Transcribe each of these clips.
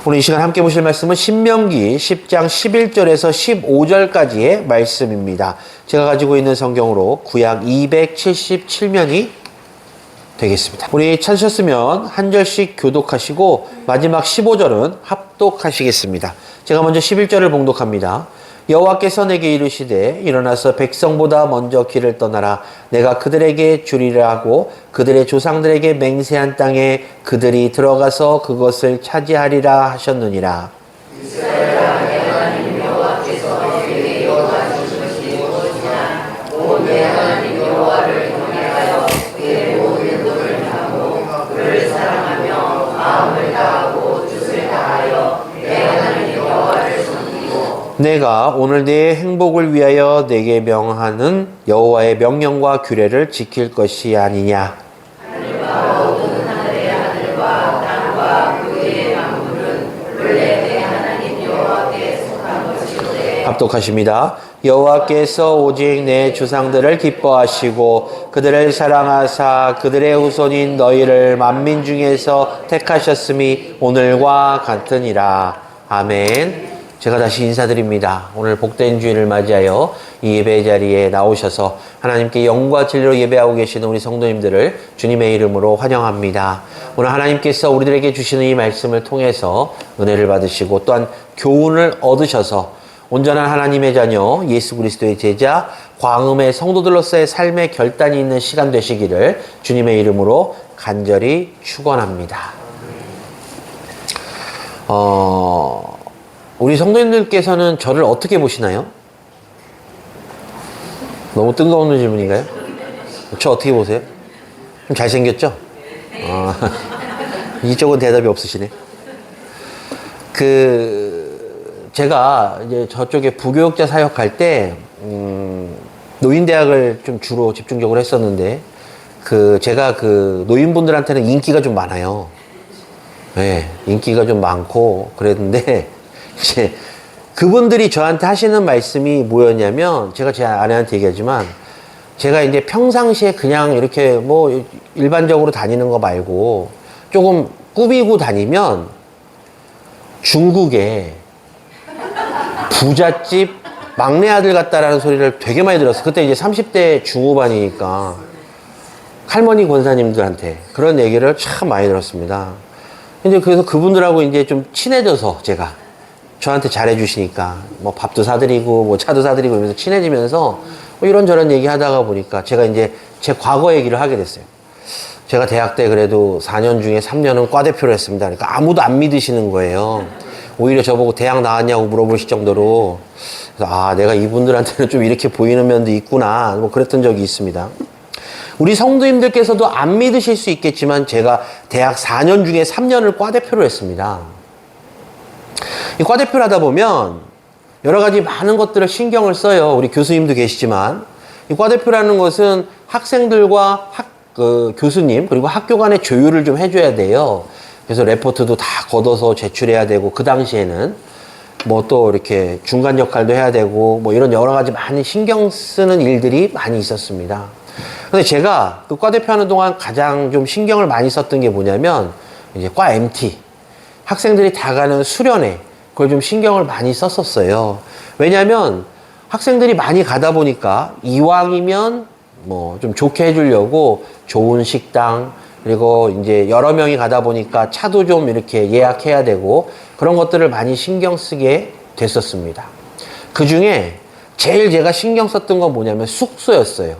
오늘 이 시간 함께 보실 말씀은 신명기 10장 11절에서 15절까지의 말씀입니다. 제가 가지고 있는 성경으로 구약 277면이 되겠습니다. 우리 찾으셨으면 한 절씩 교독하시고 마지막 15절은 합독하시겠습니다. 제가 먼저 11절을 봉독합니다. 여호와께서 내게 이르시되 일어나서 백성보다 먼저 길을 떠나라. 내가 그들에게 주리라 하고 그들의 조상들에게 맹세한 땅에 그들이 들어가서 그것을 차지하리라 하셨느니라. 내가 오늘 네 행복을 위하여 내게 명하는 여호와의 명령과 규례를 지킬 것이 아니냐. 합독하십니다. 여호와께서 오직 내 주상들을 기뻐하시고 그들을 사랑하사 그들의 후손인 너희를 만민 중에서 택하셨음이 오늘과 같으니라. 아멘. 제가 다시 인사드립니다. 오늘 복된 주일을 맞이하여 이 예배 자리에 나오셔서 하나님께 영과 진리로 예배하고 계시는 우리 성도님들을 주님의 이름으로 환영합니다. 오늘 하나님께서 우리들에게 주시는 이 말씀을 통해서 은혜를 받으시고 또한 교훈을 얻으셔서 온전한 하나님의 자녀, 예수 그리스도의 제자, 광음의 성도들로서의 삶의 결단이 있는 시간 되시기를 주님의 이름으로 간절히 축원합니다. 우리 성도님들께서는 저를 어떻게 보시나요? 너무 뜬금없는 질문인가요? 저 어떻게 보세요? 좀 잘생겼죠? 이쪽은 대답이 없으시네. 제가 이제 저쪽에 부교육자 사역할 때, 노인대학을 좀 주로 집중적으로 했었는데, 제가 노인분들한테는 인기가 좀 많아요. 네, 인기가 좀 많고, 그랬는데, 이제 그분들이 저한테 하시는 말씀이 뭐였냐면, 제가 제 아내한테 얘기하지만, 제가 이제 평상시에 그냥 이렇게 뭐 일반적으로 다니는 거 말고, 조금 꾸미고 다니면, 중국에 부잣집 막내 아들 같다라는 소리를 되게 많이 들었어요. 그때 이제 30대 중후반이니까 할머니 권사님들한테 그런 얘기를 참 많이 들었습니다. 근데 그래서 그분들하고 이제 좀 친해져서 제가 저한테 잘해주시니까 뭐 밥도 사드리고 뭐 차도 사드리고 이러면서 친해지면서 뭐 이런저런 얘기 하다가 보니까 제가 이제 제 과거 얘기를 하게 됐어요. 제가 대학 때 그래도 4년 중에 3년은 과대표를 했습니다. 그러니까 아무도 안 믿으시는 거예요. 오히려 저보고 대학 나왔냐고 물어보실 정도로. 그래서 내가 이분들한테는 좀 이렇게 보이는 면도 있구나. 뭐 그랬던 적이 있습니다. 우리 성도님들께서도 안 믿으실 수 있겠지만 제가 대학 4년 중에 3년을 과대표를 했습니다. 이 과대표를 하다 보면 여러 가지 많은 것들을 신경을 써요. 우리 교수님도 계시지만 이 과대표라는 것은 학생들과 교수님 그리고 학교 간의 조율을 좀 해줘야 돼요. 그래서 레포트도 다 걷어서 제출해야 되고 그 당시에는 뭐 또 이렇게 중간 역할도 해야 되고 뭐 이런 여러 가지 많이 신경 쓰는 일들이 많이 있었습니다. 근데 제가 그 과대표 하는 동안 가장 좀 신경을 많이 썼던 게 뭐냐면 이제 과 MT 학생들이 다 가는 수련회 그걸 좀 신경을 많이 썼었어요. 왜냐하면 학생들이 많이 가다 보니까 이왕이면 뭐 좀 좋게 해주려고 좋은 식당 그리고 이제 여러 명이 가다 보니까 차도 좀 이렇게 예약해야 되고 그런 것들을 많이 신경 쓰게 됐었습니다. 그 중에 제일 제가 신경 썼던 건 뭐냐면 숙소였어요.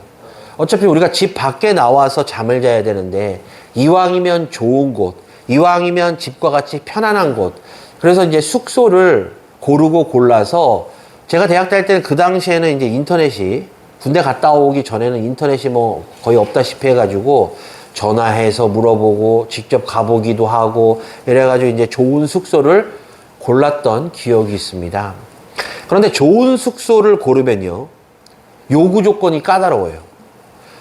어차피 우리가 집 밖에 나와서 잠을 자야 되는데 이왕이면 좋은 곳, 이왕이면 집과 같이 편안한 곳. 그래서 이제 숙소를 고르고 골라서 제가 대학 다닐 때는 그 당시에는 이제 인터넷이 군대 갔다 오기 전에는 인터넷이 뭐 거의 없다시피 해가지고 전화해서 물어보고 직접 가보기도 하고 이래가지고 이제 좋은 숙소를 골랐던 기억이 있습니다. 그런데 좋은 숙소를 고르면요 요구 조건이 까다로워요.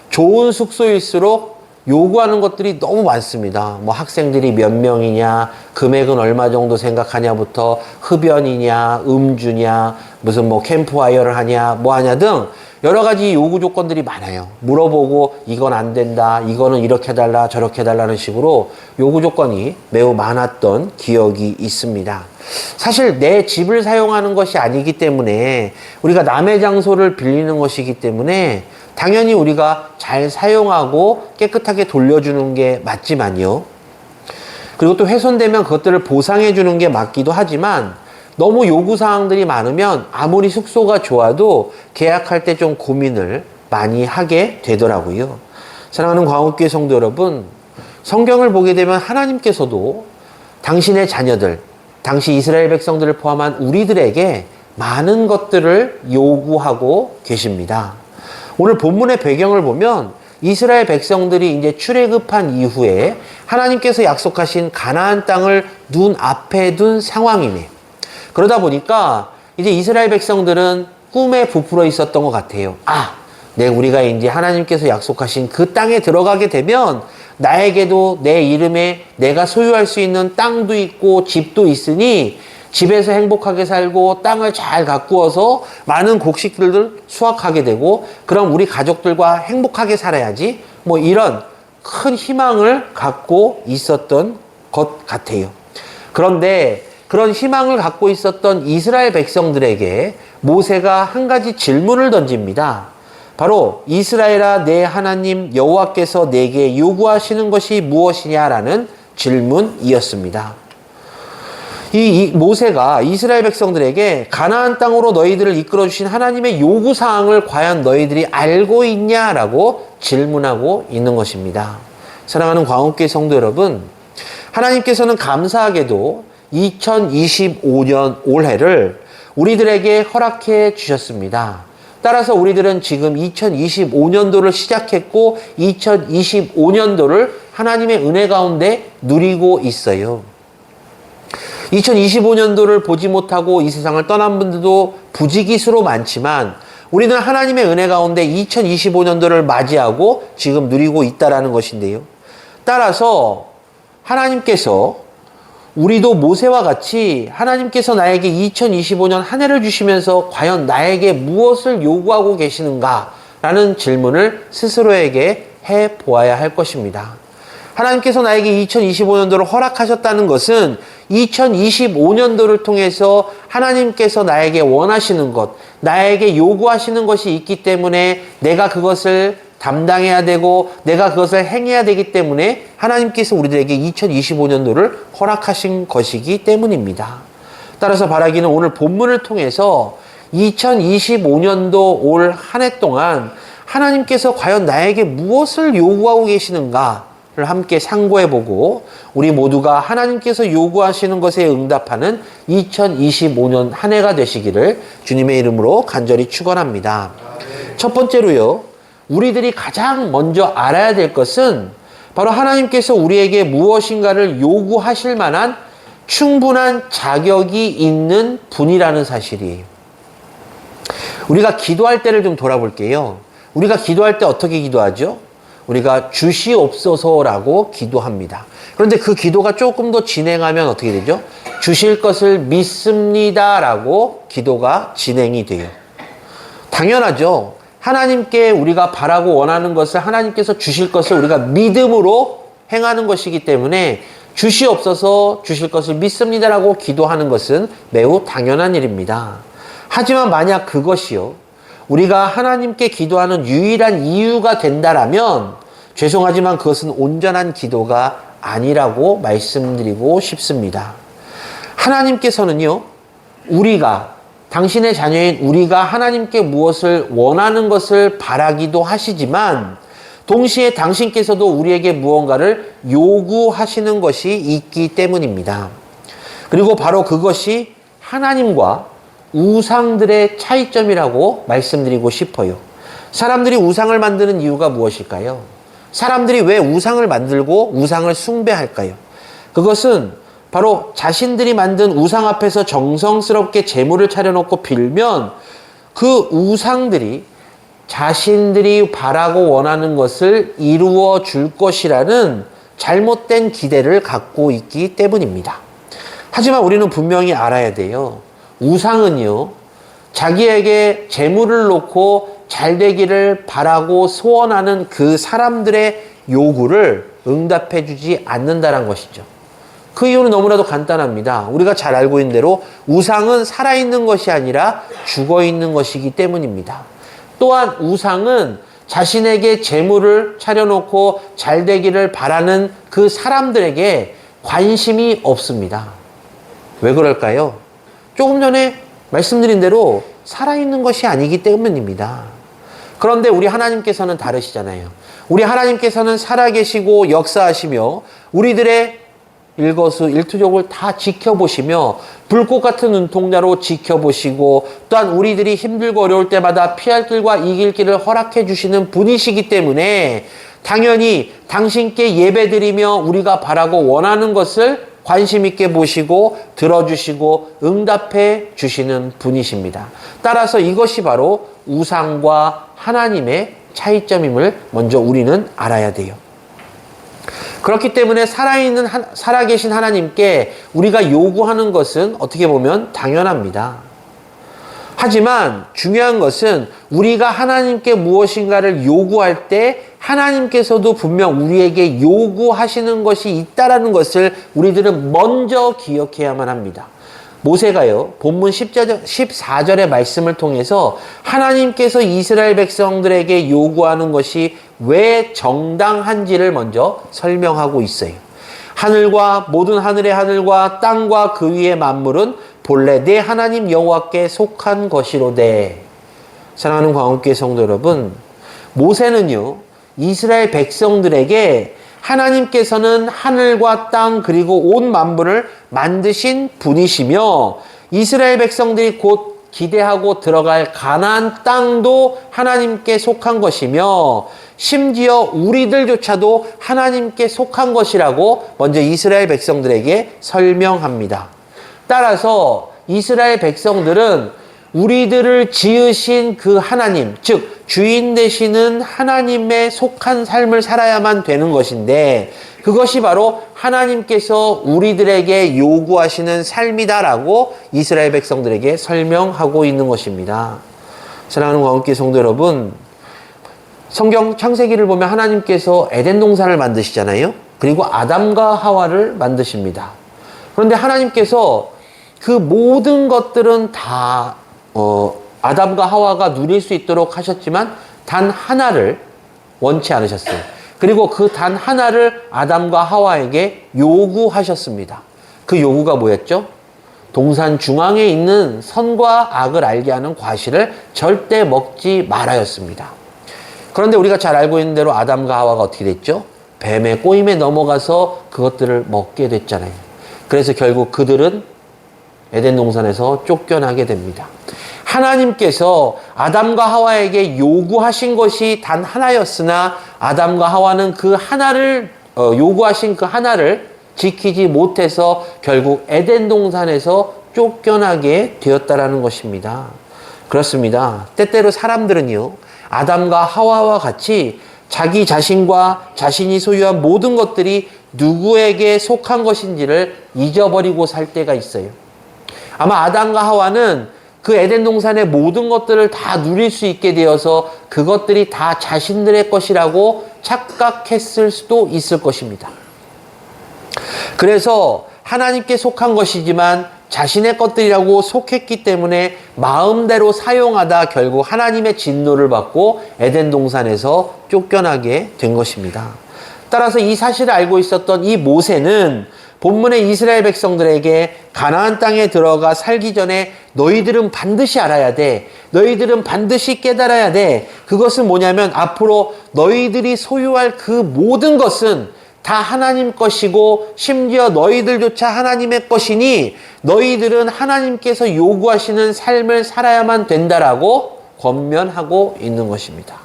좋은 숙소일수록 요구하는 것들이 너무 많습니다. 뭐 학생들이 몇 명이냐, 금액은 얼마 정도 생각하냐부터 흡연이냐, 음주냐, 무슨 뭐 캠프파이어를 하냐, 뭐 하냐 등 여러 가지 요구 조건들이 많아요. 물어보고 이건 안 된다, 이거는 이렇게 해달라, 저렇게 해달라는 식으로 요구 조건이 매우 많았던 기억이 있습니다. 사실 내 집을 사용하는 것이 아니기 때문에 우리가 남의 장소를 빌리는 것이기 때문에 당연히 우리가 잘 사용하고 깨끗하게 돌려주는 게 맞지만요. 그리고 또 훼손되면 그것들을 보상해 주는 게 맞기도 하지만 너무 요구사항들이 많으면 아무리 숙소가 좋아도 계약할 때 좀 고민을 많이 하게 되더라고요. 사랑하는 광업교회 성도 여러분, 성경을 보게 되면 하나님께서도 당신의 자녀들, 당시 이스라엘 백성들을 포함한 우리들에게 많은 것들을 요구하고 계십니다. 오늘 본문의 배경을 보면 이스라엘 백성들이 이제 출애굽한 이후에 하나님께서 약속하신 가나안 땅을 눈앞에 둔 상황이네. 그러다 보니까 이제 이스라엘 백성들은 꿈에 부풀어 있었던 것 같아요. 우리가 이제 하나님께서 약속하신 그 땅에 들어가게 되면 나에게도 내 이름에 내가 소유할 수 있는 땅도 있고 집도 있으니 집에서 행복하게 살고 땅을 잘 가꾸어서 많은 곡식들을 수확하게 되고 그럼 우리 가족들과 행복하게 살아야지, 뭐 이런 큰 희망을 갖고 있었던 것 같아요. 그런데 그런 희망을 갖고 있었던 이스라엘 백성들에게 모세가 한 가지 질문을 던집니다. 바로 이스라엘아, 내 하나님 여호와께서 내게 요구하시는 것이 무엇이냐라는 질문이었습니다. 이 모세가 이스라엘 백성들에게 가나안 땅으로 너희들을 이끌어 주신 하나님의 요구 사항을 과연 너희들이 알고 있냐라고 질문하고 있는 것입니다. 사랑하는 광업교회 성도 여러분, 하나님께서는 감사하게도 2025년 올해를 우리들에게 허락해 주셨습니다. 따라서 우리들은 지금 2025년도를 시작했고 2025년도를 하나님의 은혜 가운데 누리고 있어요. 2025년도를 보지 못하고 이 세상을 떠난 분들도 부지기수로 많지만 우리는 하나님의 은혜 가운데 2025년도를 맞이하고 지금 누리고 있다라는 것인데요. 따라서 하나님께서 우리도 모세와 같이 하나님께서 나에게 2025년 한 해를 주시면서 과연 나에게 무엇을 요구하고 계시는가? 라는 질문을 스스로에게 해 보아야 할 것입니다. 하나님께서 나에게 2025년도를 허락하셨다는 것은 2025년도를 통해서 하나님께서 나에게 원하시는 것, 나에게 요구하시는 것이 있기 때문에 내가 그것을 담당해야 되고 내가 그것을 행해야 되기 때문에 하나님께서 우리들에게 2025년도를 허락하신 것이기 때문입니다. 따라서 바라기는 오늘 본문을 통해서 2025년도 올 한 해 동안 하나님께서 과연 나에게 무엇을 요구하고 계시는가를 함께 상고해보고 우리 모두가 하나님께서 요구하시는 것에 응답하는 2025년 한 해가 되시기를 주님의 이름으로 간절히 축원합니다. 첫 번째로요, 우리들이 가장 먼저 알아야 될 것은 바로 하나님께서 우리에게 무엇인가를 요구하실 만한 충분한 자격이 있는 분이라는 사실이에요. 우리가 기도할 때를 좀 돌아볼게요. 우리가 기도할 때 어떻게 기도하죠? 우리가 주시옵소서라고 기도합니다. 그런데 그 기도가 조금 더 진행하면 어떻게 되죠? 주실 것을 믿습니다라고 기도가 진행이 돼요. 당연하죠. 하나님께 우리가 바라고 원하는 것을 하나님께서 주실 것을 우리가 믿음으로 행하는 것이기 때문에 주시옵소서, 주실 것을 믿습니다라고 기도하는 것은 매우 당연한 일입니다. 하지만 만약 그것이요, 우리가 하나님께 기도하는 유일한 이유가 된다라면 죄송하지만 그것은 온전한 기도가 아니라고 말씀드리고 싶습니다. 하나님께서는요, 우리가 당신의 자녀인 우리가 하나님께 무엇을 원하는 것을 바라기도 하시지만 동시에 당신께서도 우리에게 무언가를 요구하시는 것이 있기 때문입니다. 그리고 바로 그것이 하나님과 우상들의 차이점이라고 말씀드리고 싶어요. 사람들이 우상을 만드는 이유가 무엇일까요? 사람들이 왜 우상을 만들고 우상을 숭배할까요? 그것은 바로 자신들이 만든 우상 앞에서 정성스럽게 제물을 차려놓고 빌면 그 우상들이 자신들이 바라고 원하는 것을 이루어 줄 것이라는 잘못된 기대를 갖고 있기 때문입니다. 하지만 우리는 분명히 알아야 돼요. 우상은요, 자기에게 재물을 놓고 잘 되기를 바라고 소원하는 그 사람들의 요구를 응답해 주지 않는다는 것이죠. 그 이유는 너무나도 간단합니다. 우리가 잘 알고 있는 대로 우상은 살아있는 것이 아니라 죽어있는 것이기 때문입니다. 또한 우상은 자신에게 재물을 차려놓고 잘 되기를 바라는 그 사람들에게 관심이 없습니다. 왜 그럴까요? 조금 전에 말씀드린 대로 살아있는 것이 아니기 때문입니다. 그런데 우리 하나님께서는 다르시잖아요. 우리 하나님께서는 살아계시고 역사하시며 우리들의 일거수일투족을 다 지켜보시며 불꽃 같은 눈동자로 지켜보시고 또한 우리들이 힘들고 어려울 때마다 피할 길과 이길 길을 허락해 주시는 분이시기 때문에 당연히 당신께 예배드리며 우리가 바라고 원하는 것을 관심 있게 보시고 들어주시고 응답해 주시는 분이십니다. 따라서 이것이 바로 우상과 하나님의 차이점임을 먼저 우리는 알아야 돼요. 그렇기 때문에 살아계신 하나님께 우리가 요구하는 것은 어떻게 보면 당연합니다. 하지만 중요한 것은 우리가 하나님께 무엇인가를 요구할 때 하나님께서도 분명 우리에게 요구하시는 것이 있다라는 것을 우리들은 먼저 기억해야만 합니다. 모세가요, 본문 14절의 말씀을 통해서 하나님께서 이스라엘 백성들에게 요구하는 것이 왜 정당한지를 먼저 설명하고 있어요. 하늘과 모든 하늘의 하늘과 땅과 그 위의 만물은 본래 내 하나님 여호와께 속한 것이로되. 사랑하는 광운교회 성도 여러분, 모세는요, 이스라엘 백성들에게 하나님께서는 하늘과 땅 그리고 온 만물을 만드신 분이시며 이스라엘 백성들이 곧 기대하고 들어갈 가나안 땅도 하나님께 속한 것이며 심지어 우리들조차도 하나님께 속한 것이라고 먼저 이스라엘 백성들에게 설명합니다. 따라서 이스라엘 백성들은 우리들을 지으신 그 하나님, 즉 주인 되시는 하나님에 속한 삶을 살아야만 되는 것인데 그것이 바로 하나님께서 우리들에게 요구하시는 삶이다라고 이스라엘 백성들에게 설명하고 있는 것입니다. 사랑하는 광운교회 성도 여러분, 성경 창세기를 보면 하나님께서 에덴 동산을 만드시잖아요. 그리고 아담과 하와를 만드십니다. 그런데 하나님께서 그 모든 것들은 다 아담과 하와가 누릴 수 있도록 하셨지만 단 하나를 원치 않으셨어요. 그리고 그 단 하나를 아담과 하와에게 요구하셨습니다. 그 요구가 뭐였죠? 동산 중앙에 있는 선과 악을 알게 하는 과실을 절대 먹지 말아였습니다. 그런데 우리가 잘 알고 있는 대로 아담과 하와가 어떻게 됐죠? 뱀의 꼬임에 넘어가서 그것들을 먹게 됐잖아요. 그래서 결국 그들은 에덴 동산에서 쫓겨나게 됩니다. 하나님께서 아담과 하와에게 요구하신 것이 단 하나였으나 아담과 하와는 그 하나를 요구하신 그 하나를 지키지 못해서 결국 에덴 동산에서 쫓겨나게 되었다라는 것입니다. 그렇습니다. 때때로 사람들은요, 아담과 하와와 같이 자기 자신과 자신이 소유한 모든 것들이 누구에게 속한 것인지를 잊어버리고 살 때가 있어요. 아마 아담과 하와는 그 에덴 동산의 모든 것들을 다 누릴 수 있게 되어서 그것들이 다 자신들의 것이라고 착각했을 수도 있을 것입니다. 그래서 하나님께 속한 것이지만 자신의 것들이라고 속했기 때문에 마음대로 사용하다 결국 하나님의 진노를 받고 에덴 동산에서 쫓겨나게 된 것입니다. 따라서 이 사실을 알고 있었던 이 모세는 본문의 이스라엘 백성들에게 가나안 땅에 들어가 살기 전에 너희들은 반드시 알아야 돼. 너희들은 반드시 깨달아야 돼. 그것은 뭐냐면 앞으로 너희들이 소유할 그 모든 것은 다 하나님 것이고 심지어 너희들조차 하나님의 것이니 너희들은 하나님께서 요구하시는 삶을 살아야만 된다라고 권면하고 있는 것입니다.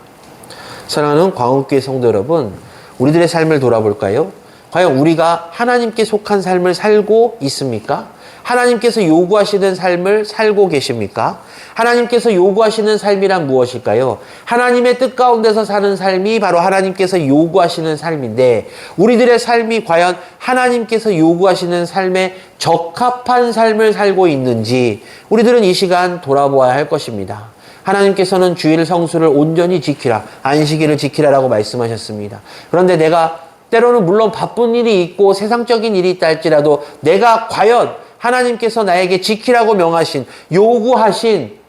사랑하는 광운교회 성도 여러분, 우리들의 삶을 돌아볼까요? 과연 우리가 하나님께 속한 삶을 살고 있습니까? 하나님께서 요구하시는 삶을 살고 계십니까? 하나님께서 요구하시는 삶이란 무엇일까요? 하나님의 뜻 가운데서 사는 삶이 바로 하나님께서 요구하시는 삶인데, 우리들의 삶이 과연 하나님께서 요구하시는 삶에 적합한 삶을 살고 있는지 우리들은 이 시간 돌아보아야 할 것입니다. 하나님께서는 주일 성수를 온전히 지키라, 안식일을 지키라라고 말씀하셨습니다. 그런데 내가 때로는 물론 바쁜 일이 있고 세상적인 일이 있다 할지라도 내가 과연 하나님께서 나에게 지키라고 명하신, 요구하신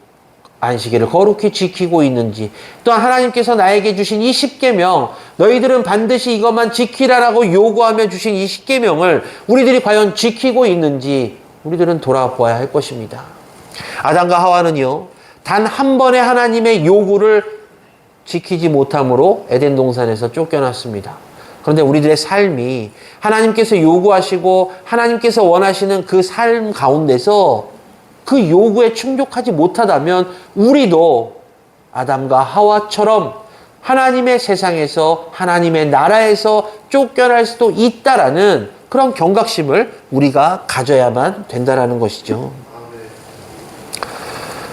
안식일을 거룩히 지키고 있는지, 또한 하나님께서 나에게 주신 이 10계명, 너희들은 반드시 이것만 지키라라고 요구하며 주신 이 10계명을 우리들이 과연 지키고 있는지 우리들은 돌아보아야 할 것입니다. 아담과 하와는요, 단 한 번의 하나님의 요구를 지키지 못함으로 에덴 동산에서 쫓겨났습니다. 그런데 우리들의 삶이 하나님께서 요구하시고 하나님께서 원하시는 그 삶 가운데서 그 요구에 충족하지 못하다면 우리도 아담과 하와처럼 하나님의 세상에서, 하나님의 나라에서 쫓겨날 수도 있다라는 그런 경각심을 우리가 가져야만 된다라는 것이죠.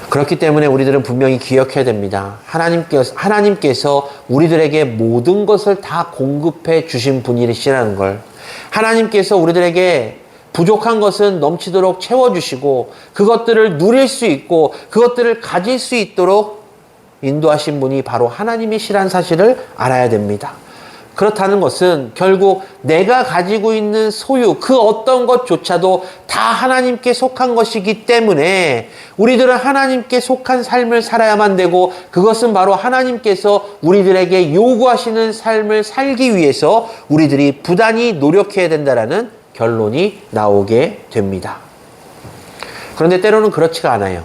그렇기 때문에 우리들은 분명히 기억해야 됩니다. 하나님께서 우리들에게 모든 것을 다 공급해 주신 분이시라는 걸. 하나님께서 우리들에게 부족한 것은 넘치도록 채워주시고 그것들을 누릴 수 있고 그것들을 가질 수 있도록 인도하신 분이 바로 하나님이시라는 사실을 알아야 됩니다. 그렇다는 것은 결국 내가 가지고 있는 소유, 그 어떤 것조차도 다 하나님께 속한 것이기 때문에 우리들은 하나님께 속한 삶을 살아야만 되고, 그것은 바로 하나님께서 우리들에게 요구하시는 삶을 살기 위해서 우리들이 부단히 노력해야 된다는 결론이 나오게 됩니다. 그런데 때로는 그렇지가 않아요.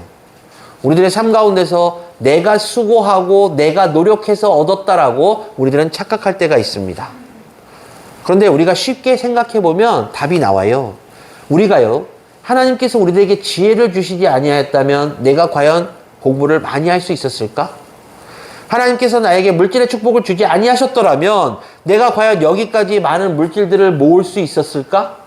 우리들의 삶 가운데서 내가 수고하고 내가 노력해서 얻었다라고 우리들은 착각할 때가 있습니다. 그런데 우리가 쉽게 생각해 보면 답이 나와요. 우리가요, 하나님께서 우리들에게 지혜를 주시지 아니하였다면 내가 과연 공부를 많이 할 수 있었을까? 하나님께서 나에게 물질의 축복을 주지 아니하셨더라면 내가 과연 여기까지 많은 물질들을 모을 수 있었을까?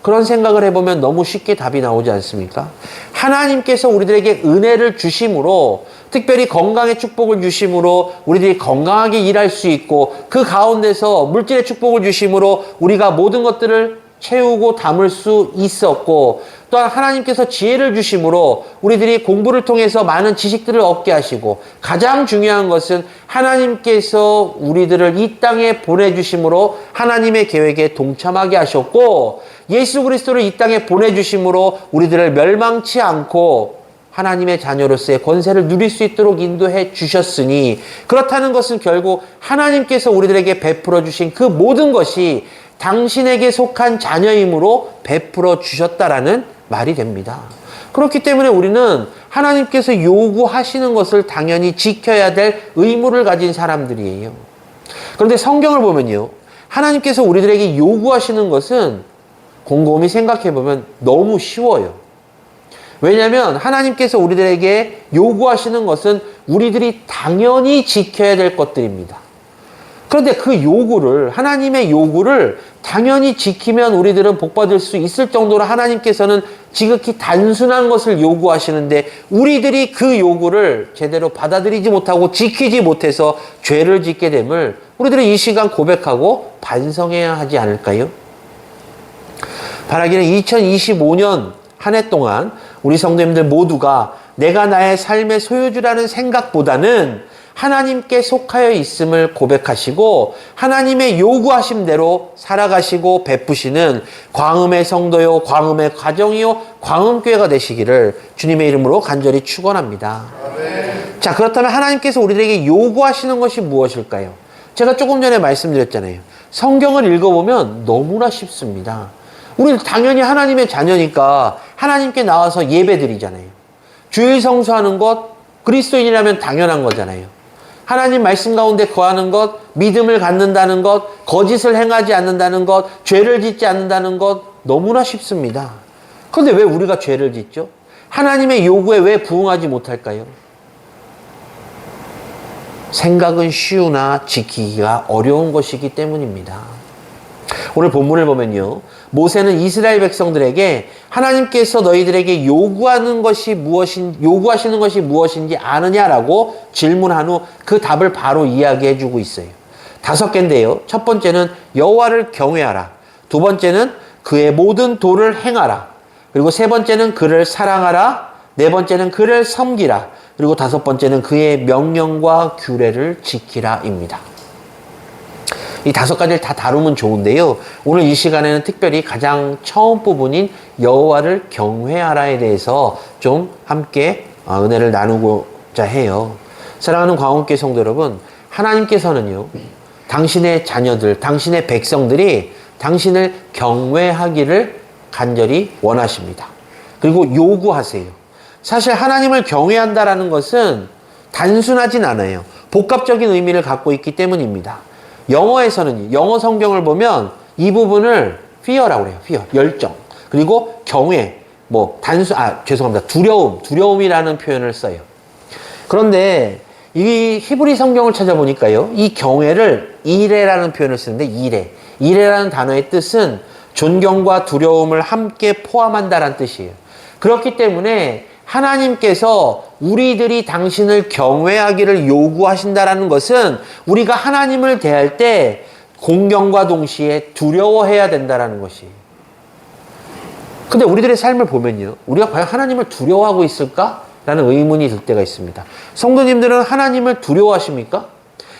그런 생각을 해보면 너무 쉽게 답이 나오지 않습니까? 하나님께서 우리들에게 은혜를 주심으로, 특별히 건강의 축복을 주심으로 우리들이 건강하게 일할 수 있고, 그 가운데서 물질의 축복을 주심으로 우리가 모든 것들을 채우고 담을 수 있었고, 또한 하나님께서 지혜를 주심으로 우리들이 공부를 통해서 많은 지식들을 얻게 하시고, 가장 중요한 것은 하나님께서 우리들을 이 땅에 보내주심으로 하나님의 계획에 동참하게 하셨고, 예수 그리스도를 이 땅에 보내주심으로 우리들을 멸망치 않고 하나님의 자녀로서의 권세를 누릴 수 있도록 인도해 주셨으니, 그렇다는 것은 결국 하나님께서 우리들에게 베풀어 주신 그 모든 것이 당신에게 속한 자녀이므로 베풀어 주셨다라는 말이 됩니다. 그렇기 때문에 우리는 하나님께서 요구하시는 것을 당연히 지켜야 될 의무를 가진 사람들이에요. 그런데 성경을 보면요, 하나님께서 우리들에게 요구하시는 것은 곰곰이 생각해 보면 너무 쉬워요. 왜냐하면 하나님께서 우리들에게 요구하시는 것은 우리들이 당연히 지켜야 될 것들입니다. 그런데 그 요구를, 하나님의 요구를 당연히 지키면 우리들은 복받을 수 있을 정도로 하나님께서는 지극히 단순한 것을 요구하시는데, 우리들이 그 요구를 제대로 받아들이지 못하고 지키지 못해서 죄를 짓게 됨을 우리들은 이 시간 고백하고 반성해야 하지 않을까요? 바라기는 2025년 한 해 동안 우리 성도님들 모두가 내가 나의 삶의 소유주라는 생각보다는 하나님께 속하여 있음을 고백하시고 하나님의 요구하신 대로 살아가시고 베푸시는 광음의 성도요, 광음의 가정이요, 광음교회가 되시기를 주님의 이름으로 간절히 축원합니다. 자, 그렇다면 하나님께서 우리들에게 요구하시는 것이 무엇일까요? 제가 조금 전에 말씀드렸잖아요. 성경을 읽어보면 너무나 쉽습니다. 우리는 당연히 하나님의 자녀니까 하나님께 나와서 예배드리잖아요. 주일 성수하는 것, 그리스도인이라면 당연한 거잖아요. 하나님 말씀 가운데 거하는 것, 믿음을 갖는다는 것, 거짓을 행하지 않는다는 것, 죄를 짓지 않는다는 것, 너무나 쉽습니다. 그런데 왜 우리가 죄를 짓죠? 하나님의 요구에 왜 부응하지 못할까요? 생각은 쉬우나 지키기가 어려운 것이기 때문입니다. 오늘 본문을 보면요. 모세는 이스라엘 백성들에게 하나님께서 너희들에게 요구하시는 것이 무엇인지 아느냐라고 질문한 후 그 답을 바로 이야기해 주고 있어요. 5개인데요. 첫 번째는 여호와를 경외하라. 두 번째는 그의 모든 도를 행하라. 그리고 세 번째는 그를 사랑하라. 네 번째는 그를 섬기라. 그리고 5번째는 그의 명령과 규례를 지키라입니다. 이 5가지를 다 다루면 좋은데요. 오늘 이 시간에는 특별히 가장 처음 부분인 여호와를 경외하라에 대해서 좀 함께 은혜를 나누고자 해요. 사랑하는 광원교회 성도 여러분, 하나님께서는요, 당신의 자녀들, 당신의 백성들이 당신을 경외하기를 간절히 원하십니다. 그리고 요구하세요. 사실 하나님을 경외한다라는 것은 단순하진 않아요. 복합적인 의미를 갖고 있기 때문입니다. 영어에서는, 영어 성경을 보면 이 부분을 fear라고 그래요. fear, 열정. 그리고 경외, 두려움이라는 표현을 써요. 그런데 이 히브리 성경을 찾아보니까요, 이 경외를 이레라는 표현을 쓰는데, 이레라는 단어의 뜻은 존경과 두려움을 함께 포함한다라는 뜻이에요. 그렇기 때문에 하나님께서 우리들이 당신을 경외하기를 요구하신다라는 것은 우리가 하나님을 대할 때 공경과 동시에 두려워해야 된다라는 것이에요. 근데 우리들의 삶을 보면요, 우리가 과연 하나님을 두려워하고 있을까? 라는 의문이 들 때가 있습니다. 성도님들은 하나님을 두려워하십니까?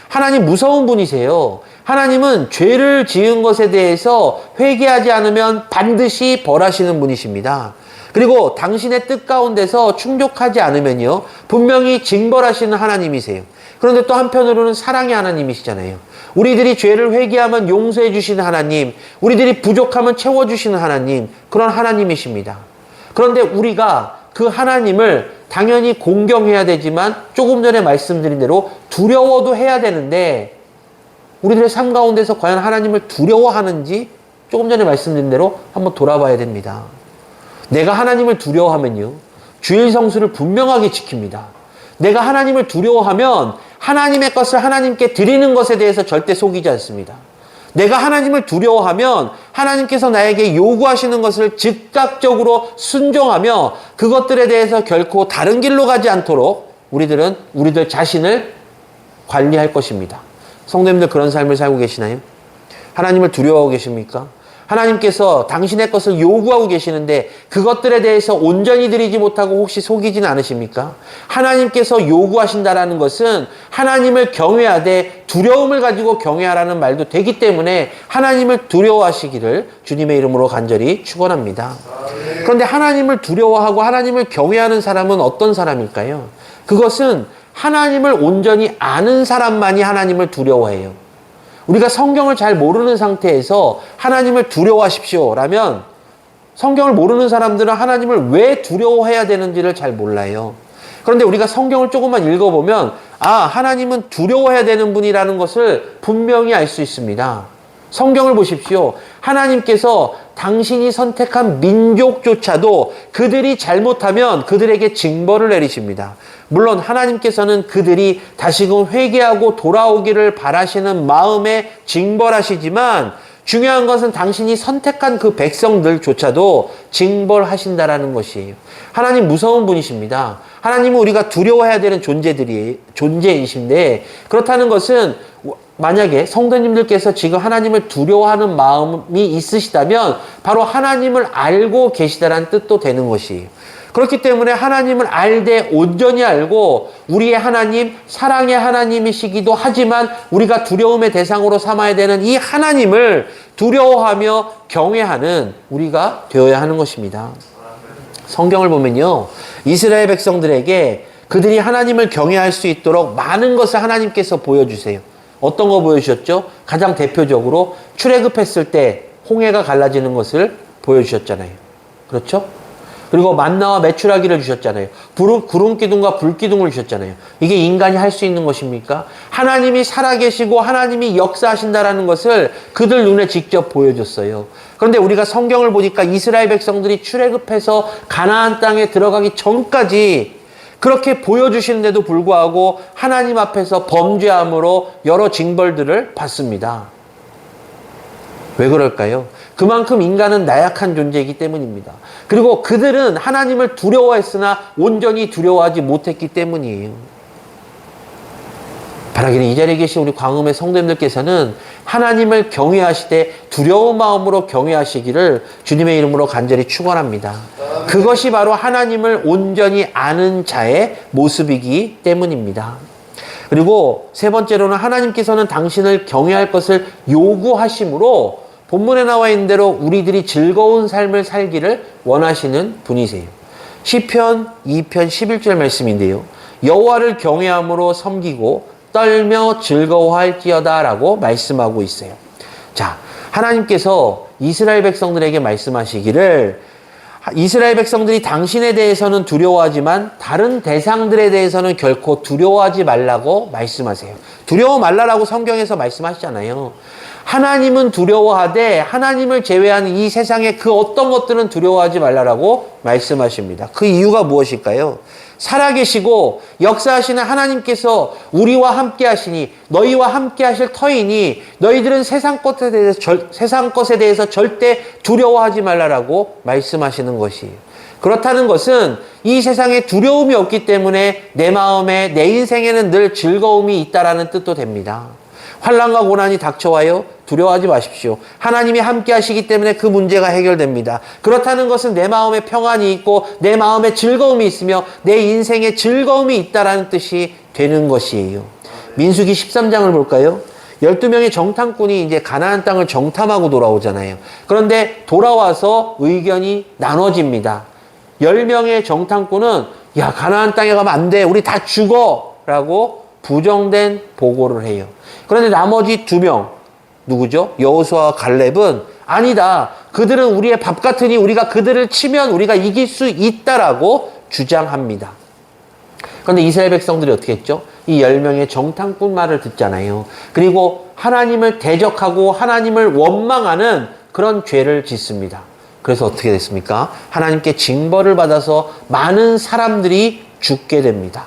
하나님 무서운 분이세요. 하나님은 죄를 지은 것에 대해서 회개하지 않으면 반드시 벌하시는 분이십니다. 그리고 당신의 뜻 가운데서 충족하지 않으면요, 분명히 징벌하시는 하나님이세요. 그런데 또 한편으로는 사랑의 하나님이시잖아요. 우리들이 죄를 회개하면 용서해 주시는 하나님, 우리들이 부족하면 채워주시는 하나님, 그런 하나님이십니다. 그런데 우리가 그 하나님을 당연히 공경해야 되지만 조금 전에 말씀드린 대로 두려워도 해야 되는데, 우리들의 삶 가운데서 과연 하나님을 두려워하는지 조금 전에 말씀드린 대로 한번 돌아봐야 됩니다. 내가 하나님을 두려워하면요, 주일 성수를 분명하게 지킵니다. 내가 하나님을 두려워하면 하나님의 것을 하나님께 드리는 것에 대해서 절대 속이지 않습니다. 내가 하나님을 두려워하면 하나님께서 나에게 요구하시는 것을 즉각적으로 순종하며 그것들에 대해서 결코 다른 길로 가지 않도록 우리들 자신을 관리할 것입니다. 성도님들, 그런 삶을 살고 계시나요? 하나님을 두려워하고 계십니까? 하나님께서 당신의 것을 요구하고 계시는데 그것들에 대해서 온전히 드리지 못하고 혹시 속이지는 않으십니까? 하나님께서 요구하신다라는 것은 하나님을 경외하되 두려움을 가지고 경외하라는 말도 되기 때문에 하나님을 두려워하시기를 주님의 이름으로 간절히 축원합니다. 그런데 하나님을 두려워하고 하나님을 경외하는 사람은 어떤 사람일까요? 그것은 하나님을 온전히 아는 사람만이 하나님을 두려워해요. 우리가 성경을 잘 모르는 상태에서 하나님을 두려워하십시오 라면 성경을 모르는 사람들은 하나님을 왜 두려워해야 되는지를 잘 몰라요. 그런데 우리가 성경을 조금만 읽어보면 하나님은 두려워해야 되는 분이라는 것을 분명히 알 수 있습니다. 성경을 보십시오. 하나님께서 당신이 선택한 민족조차도 그들이 잘못하면 그들에게 징벌을 내리십니다. 물론 하나님께서는 그들이 다시금 회개하고 돌아오기를 바라시는 마음에 징벌하시지만 중요한 것은 당신이 선택한 그 백성들조차도 징벌하신다라는 것이에요. 하나님 무서운 분이십니다. 하나님은 우리가 두려워해야 되는 존재이신데, 그렇다는 것은 만약에 성도님들께서 지금 하나님을 두려워하는 마음이 있으시다면 바로 하나님을 알고 계시다라는 뜻도 되는 것이에요. 그렇기 때문에 하나님을 알되 온전히 알고 우리의 하나님, 사랑의 하나님이시기도 하지만 우리가 두려움의 대상으로 삼아야 되는 이 하나님을 두려워하며 경외하는 우리가 되어야 하는 것입니다. 성경을 보면요, 이스라엘 백성들에게 그들이 하나님을 경외할 수 있도록 많은 것을 하나님께서 보여주세요. 어떤 거 보여주셨죠? 가장 대표적으로 출애굽했을 때 홍해가 갈라지는 것을 보여주셨잖아요. 그렇죠? 그리고 만나와 메추라기를 주셨잖아요. 구름 기둥과 불 기둥을 주셨잖아요. 이게 인간이 할 수 있는 것입니까? 하나님이 살아계시고 하나님이 역사하신다라는 것을 그들 눈에 직접 보여줬어요. 그런데 우리가 성경을 보니까 이스라엘 백성들이 출애굽해서 가나안 땅에 들어가기 전까지 그렇게 보여주시는데도 불구하고 하나님 앞에서 범죄함으로 여러 징벌들을 받습니다. 왜 그럴까요? 그만큼 인간은 나약한 존재이기 때문입니다. 그리고 그들은 하나님을 두려워했으나 온전히 두려워하지 못했기 때문이에요. 바라기는 이 자리에 계신 우리 광음의 성도님들께서는 하나님을 경외하시되 두려운 마음으로 경외하시기를 주님의 이름으로 간절히 축원합니다. 그것이 바로 하나님을 온전히 아는 자의 모습이기 때문입니다. 그리고 세 번째로는 하나님께서는 당신을 경외할 것을 요구하심으로 본문에 나와 있는 대로 우리들이 즐거운 삶을 살기를 원하시는 분이세요. 시편 2편 11절 말씀인데요. 여호와를 경외함으로 섬기고 떨며 즐거워할지어다 라고 말씀하고 있어요. 자, 하나님께서 이스라엘 백성들에게 말씀하시기를 이스라엘 백성들이 당신에 대해서는 두려워하지만 다른 대상들에 대해서는 결코 두려워하지 말라고 말씀하세요. 두려워 말라라고 성경에서 말씀하시잖아요. 하나님은 두려워하되 하나님을 제외한 이 세상의 그 어떤 것들은 두려워하지 말라라고 말씀하십니다. 그 이유가 무엇일까요? 살아계시고 역사하시는 하나님께서 우리와 함께 하시니 너희와 함께 하실 터이니 너희들은 세상 것에 대해서 절대 두려워하지 말라라고 말씀하시는 것이에요. 그렇다는 것은 이 세상에 두려움이 없기 때문에 내 마음에 내 인생에는 늘 즐거움이 있다라는 뜻도 됩니다. 환난과 고난이 닥쳐와요. 두려워하지 마십시오. 하나님이 함께 하시기 때문에 그 문제가 해결됩니다. 그렇다는 것은 내 마음에 평안이 있고 내 마음에 즐거움이 있으며 내 인생에 즐거움이 있다라는 뜻이 되는 것이에요. 민수기 13장을 볼까요? 12명의 정탐꾼이 이제 가나안 땅을 정탐하고 돌아오잖아요. 그런데 돌아와서 의견이 나눠집니다. 10명의 정탐꾼은 야, 가나안 땅에 가면 안 돼. 우리 다 죽어. 라고 부정된 보고를 해요. 그런데 나머지 2명 누구죠? 여호수아와 갈렙은 아니다. 그들은 우리의 밥 같으니 우리가 그들을 치면 우리가 이길 수 있다라고 주장합니다. 그런데 이스라엘 백성들이 어떻게 했죠? 이 10명의 정탐꾼 말을 듣잖아요. 그리고 하나님을 대적하고 하나님을 원망하는 그런 죄를 짓습니다. 그래서 어떻게 됐습니까? 하나님께 징벌을 받아서 많은 사람들이 죽게 됩니다.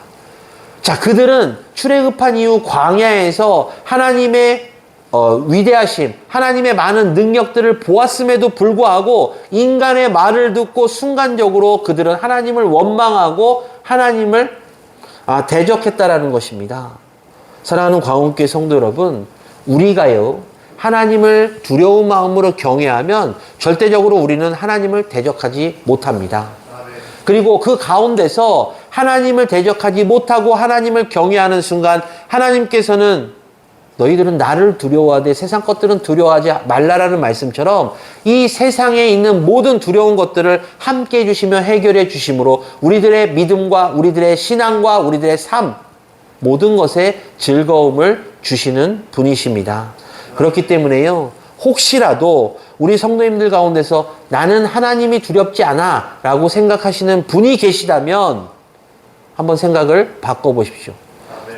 자, 그들은 출애굽한 이후 광야에서 하나님의 위대하심, 하나님의 많은 능력들을 보았음에도 불구하고 인간의 말을 듣고 순간적으로 그들은 하나님을 원망하고 하나님을 대적했다라는 것입니다. 사랑하는 광운교회 성도 여러분, 우리가요 하나님을 두려운 마음으로 경외하면 절대적으로 우리는 하나님을 대적하지 못합니다. 그리고 그 가운데서 하나님을 대적하지 못하고 하나님을 경외하는 순간 하나님께서는 너희들은 나를 두려워하되 세상 것들은 두려워하지 말라라는 말씀처럼 이 세상에 있는 모든 두려운 것들을 함께 해주시며 해결해 주심으로 우리들의 믿음과 우리들의 신앙과 우리들의 삶 모든 것에 즐거움을 주시는 분이십니다. 그렇기 때문에요. 혹시라도 우리 성도님들 가운데서 나는 하나님이 두렵지 않아 라고 생각하시는 분이 계시다면 한번 생각을 바꿔보십시오.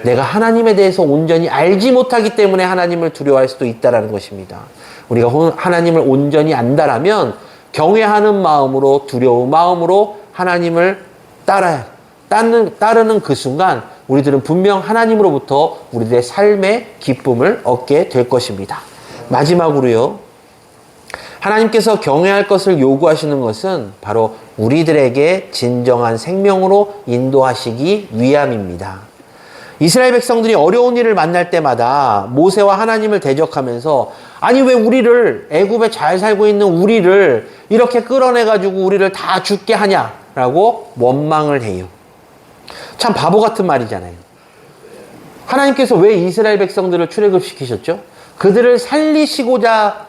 내가 하나님에 대해서 온전히 알지 못하기 때문에 하나님을 두려워할 수도 있다는 것입니다. 우리가 하나님을 온전히 안다라면 경외하는 마음으로 두려운 마음으로 하나님을 따르는 그 순간 우리들은 분명 하나님으로부터 우리들의 삶의 기쁨을 얻게 될 것입니다. 마지막으로요. 하나님께서 경외할 것을 요구하시는 것은 바로 우리들에게 진정한 생명으로 인도하시기 위함입니다. 이스라엘 백성들이 어려운 일을 만날 때마다 모세와 하나님을 대적하면서 아니 왜 우리를 애굽에 잘 살고 있는 우리를 이렇게 끌어내가지고 우리를 다 죽게 하냐라고 원망을 해요. 참 바보 같은 말이잖아요. 하나님께서 왜 이스라엘 백성들을 출애굽시키셨죠? 그들을 살리시고자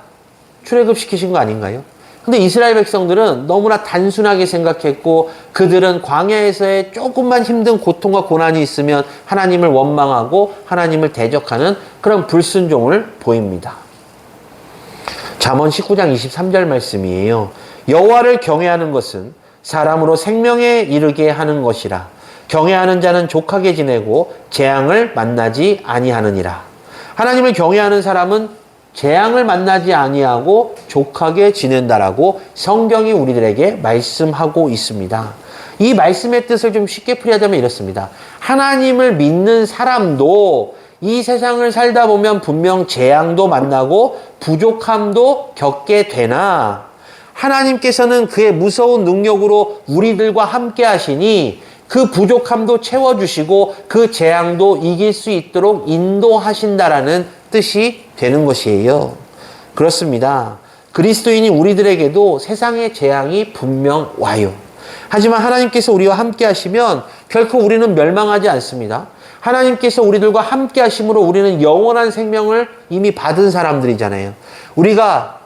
출애굽시키신 거 아닌가요? 근데 이스라엘 백성들은 너무나 단순하게 생각했고 그들은 광야에서의 조금만 힘든 고통과 고난이 있으면 하나님을 원망하고 하나님을 대적하는 그런 불순종을 보입니다. 잠언 19장 23절 말씀이에요. 여호와를 경외하는 것은 사람으로 생명에 이르게 하는 것이라. 경외하는 자는 족하게 지내고 재앙을 만나지 아니하느니라. 하나님을 경외하는 사람은 재앙을 만나지 아니하고 족하게 지낸다라고 성경이 우리들에게 말씀하고 있습니다. 이 말씀의 뜻을 좀 쉽게 풀이하자면 이렇습니다. 하나님을 믿는 사람도 이 세상을 살다 보면 분명 재앙도 만나고 부족함도 겪게 되나 하나님께서는 그의 무서운 능력으로 우리들과 함께 하시니 그 부족함도 채워주시고 그 재앙도 이길 수 있도록 인도하신다라는 뜻이 되는 것이에요. 그렇습니다. 그리스도인이 우리들에게도 세상의 재앙이 분명 와요. 하지만 하나님께서 우리와 함께 하시면 결코 우리는 멸망하지 않습니다. 하나님께서 우리들과 함께 하심으로 우리는 영원한 생명을 이미 받은 사람들이잖아요. 우리가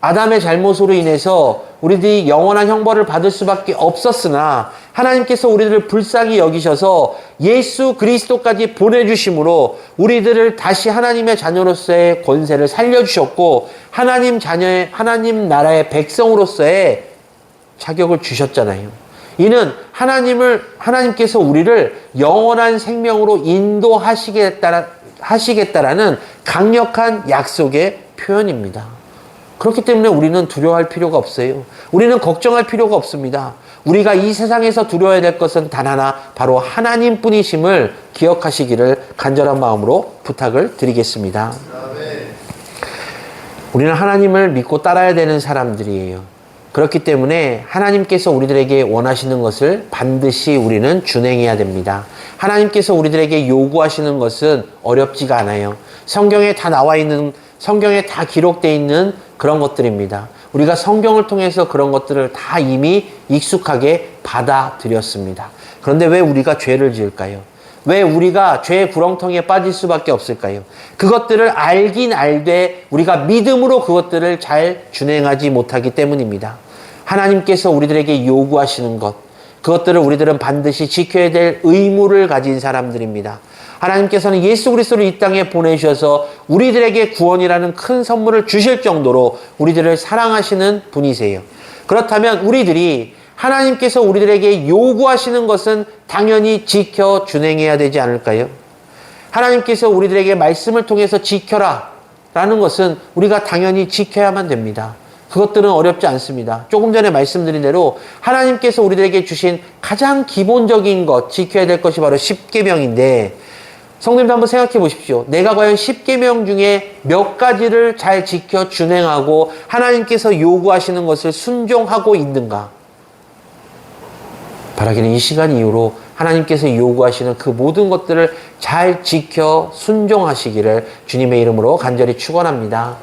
아담의 잘못으로 인해서 우리들이 영원한 형벌을 받을 수밖에 없었으나 하나님께서 우리들을 불쌍히 여기셔서 예수 그리스도까지 보내주심으로 우리들을 다시 하나님의 자녀로서의 권세를 살려주셨고 하나님 자녀의 하나님 나라의 백성으로서의 자격을 주셨잖아요. 이는 하나님께서 우리를 영원한 생명으로 인도하시겠다라는 강력한 약속의 표현입니다. 그렇기 때문에 우리는 두려워할 필요가 없어요. 우리는 걱정할 필요가 없습니다. 우리가 이 세상에서 두려워야 될 것은 단 하나, 바로 하나님뿐이심을 기억하시기를 간절한 마음으로 부탁을 드리겠습니다. 우리는 하나님을 믿고 따라야 되는 사람들이에요. 그렇기 때문에 하나님께서 우리들에게 원하시는 것을 반드시 우리는 준행해야 됩니다. 하나님께서 우리들에게 요구하시는 것은 어렵지가 않아요. 성경에 다 기록되어 있는 그런 것들입니다. 우리가 성경을 통해서 그런 것들을 다 이미 익숙하게 받아들였습니다. 그런데 왜 우리가 죄를 지을까요? 왜 우리가 죄의 구렁텅이에 빠질 수밖에 없을까요? 그것들을 알긴 알되 우리가 믿음으로 그것들을 잘 준행하지 못하기 때문입니다. 하나님께서 우리들에게 요구하시는 것, 그것들을 우리들은 반드시 지켜야 될 의무를 가진 사람들입니다. 하나님께서는 예수 그리스도를 이 땅에 보내주셔서 우리들에게 구원이라는 큰 선물을 주실 정도로 우리들을 사랑하시는 분이세요. 그렇다면 우리들이 하나님께서 우리들에게 요구하시는 것은 당연히 지켜 준행해야 되지 않을까요? 하나님께서 우리들에게 말씀을 통해서 지켜라 라는 것은 우리가 당연히 지켜야만 됩니다. 그것들은 어렵지 않습니다. 조금 전에 말씀드린 대로 하나님께서 우리들에게 주신 가장 기본적인 것, 지켜야 될 것이 바로 십계명인데 성도님도 한번 생각해 보십시오. 내가 과연 십계명 중에 몇 가지를 잘 지켜 준행하고 하나님께서 요구하시는 것을 순종하고 있는가? 바라기는 이 시간 이후로 하나님께서 요구하시는 그 모든 것들을 잘 지켜 순종하시기를 주님의 이름으로 간절히 축원합니다.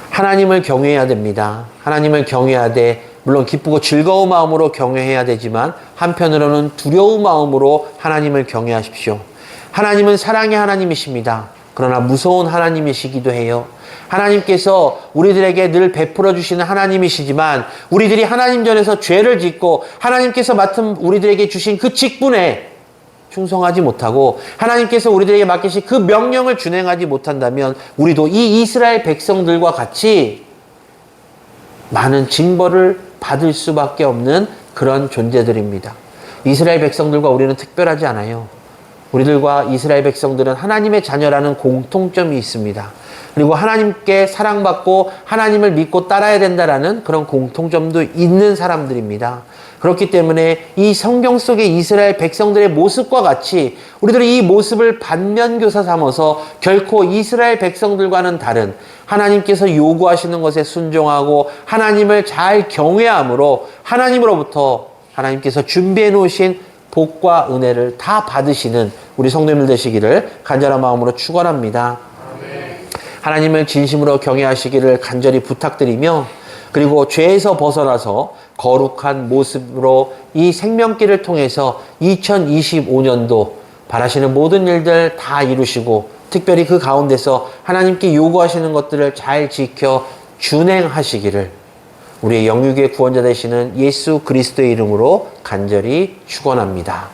하나님을 경외해야 됩니다. 하나님을 경외해야 돼. 물론 기쁘고 즐거운 마음으로 경외해야 되지만 한편으로는 두려운 마음으로 하나님을 경외하십시오. 하나님은 사랑의 하나님이십니다. 그러나 무서운 하나님이시기도 해요. 하나님께서 우리들에게 늘 베풀어 주시는 하나님이시지만 우리들이 하나님 전에서 죄를 짓고 하나님께서 맡은 우리들에게 주신 그 직분에 충성하지 못하고 하나님께서 우리들에게 맡기신 그 명령을 준행하지 못한다면 우리도 이 이스라엘 백성들과 같이 많은 징벌을 받을 수밖에 없는 그런 존재들입니다. 이스라엘 백성들과 우리는 특별하지 않아요. 우리들과 이스라엘 백성들은 하나님의 자녀라는 공통점이 있습니다. 그리고 하나님께 사랑받고 하나님을 믿고 따라야 된다라는 그런 공통점도 있는 사람들입니다. 그렇기 때문에 이 성경 속의 이스라엘 백성들의 모습과 같이 우리들은 이 모습을 반면교사 삼아서 결코 이스라엘 백성들과는 다른 하나님께서 요구하시는 것에 순종하고 하나님을 잘 경외함으로 하나님으로부터 하나님께서 준비해 놓으신 복과 은혜를 다 받으시는 우리 성도님들 되시기를 간절한 마음으로 축원합니다. 하나님을 진심으로 경외하시기를 간절히 부탁드리며 그리고 죄에서 벗어나서 거룩한 모습으로 이 생명길을 통해서 2025년도 바라시는 모든 일들 다 이루시고 특별히 그 가운데서 하나님께 요구하시는 것들을 잘 지켜 준행하시기를 우리의 영육의 구원자 되시는 예수 그리스도의 이름으로 간절히 축원합니다.